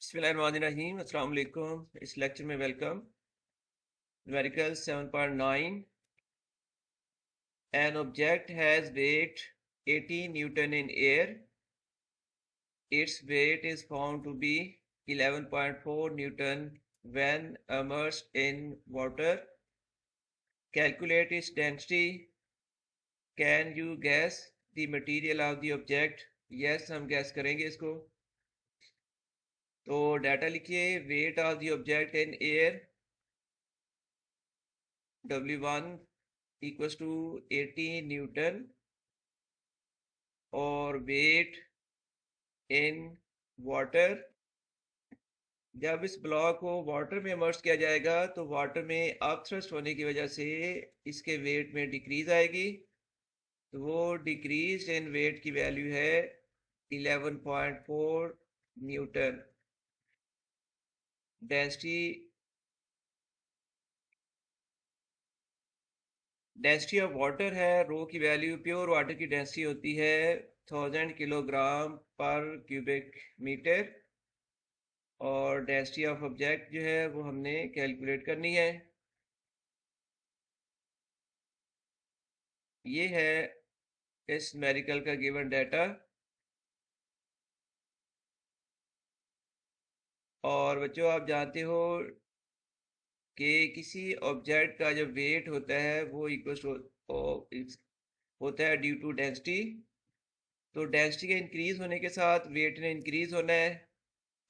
बिस्मिल्लाहिर्रहमानिर्रहीम। अस्सलाम वालेकुम। इस लेक्चर में welcome. Numerical 7.9। An object has weight 18 Newton in air. Its weight is found to be 11.4 Newton when immersed in water. Calculate its density. Can you guess the material of the object? Yes, हम guess करेंगे इसको। तो data लिखिए। weight of the object in air W1 equals to 18 Newton और wait in water. जब इस block को water में इमर्स किया जाएगा तो वाटर में अपथ्रस्ट होने की वजह से इसके वेट में डिक्रीज आएगी। तो वो डिक्रीज इन वेट की वैल्यू है 11.4 न्यूटन। डेंसिटी ऑफ वाटर है, रो की वैल्यू प्योर वाटर की डेंसिटी होती है 1000 किलोग्राम पर क्यूबिक मीटर और डेंसिटी ऑफ ऑब्जेक्ट जो है वो हमने कैलकुलेट करनी है। ये है इस न्यूमेरिकल का गिवन डाटा। और बच्चों आप जानते हो कि किसी ऑब्जेक्ट का जो वेट होता है वो इक्वल होता है ड्यू टू डेंसिटी। तो डेंसिटी के इंक्रीज होने के साथ वेट ने इंक्रीज होना है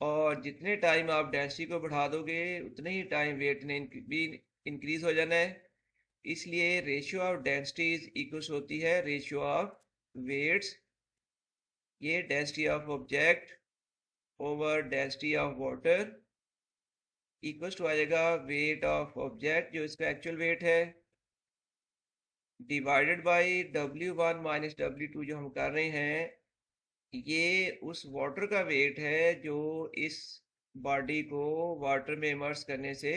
और जितने टाइम आप डेंसिटी को बढ़ा दोगे उतने ही टाइम वेट ने भी इंक्रीज हो जाना है। इसलिए रेशियो ऑफ डेंसिटीज इक्वल्स होती है रेशियो ऑफ वेट्स। ये density of object over density of water equals to आ जाएगा वेट ऑफ ऑब्जेक्ट जो इसका एक्चुअल वेट है divided by W1 minus W2 जो हम कर रहे हैं। ये उस वाटर का वेट है जो इस बॉडी को वाटर में इमर्स करने से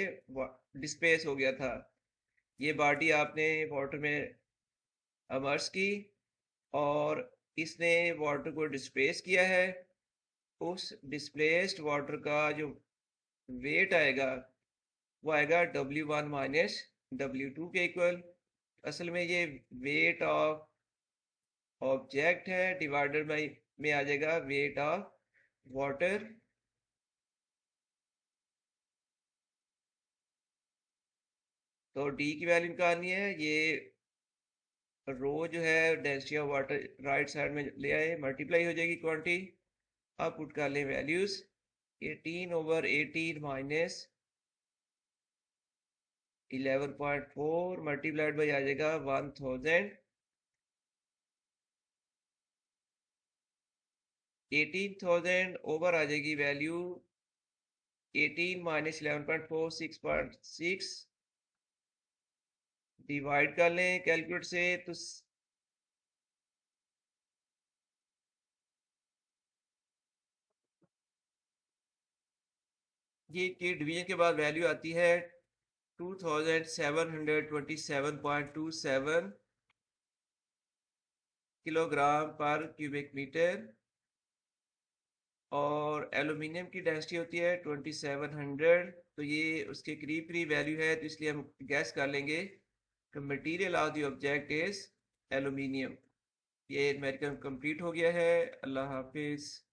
डिस्प्लेस हो गया था। ये बॉडी आपने वाटर में इमर्स की और इसने वाटर को डिस्प्लेस किया है। उस डिस्प्लेस्ड वाटर का जो वेट आएगा वो आएगा W1 माइनस W2 के इक्वल। असल में ये वेट ऑफ ऑब्जेक्ट है डिवाइडेड बाई में आ जाएगा वेट ऑफ वाटर। तो डी की वैल्यू निकालनी है। ये रो जो है density of water right side में ले आए, मल्टीप्लाई हो जाएगी क्वांटिटी। अब पुट कर लें values 18 over 18 minus 11.4 multiplied by आ जाएगा 1000। 18,000 ओवर आ जाएगी वैल्यू 18 माइनस 11.4 6.6 डिवाइड कर लें कैलकुलेटर से तो ये की डिवीजन के बाद वैल्यू आती है 2727.27 किलोग्राम पर क्यूबिक मीटर और एल्यूमिनियम की डेंसिटी होती है 2700। तो ये उसके करीब करीब वैल्यू है तो इसलिए हम गैस कर लेंगे कि material of the object is aluminium. ये न्यूमेरिकल कंप्लीट हो गया है। अल्लाह हाफिज़।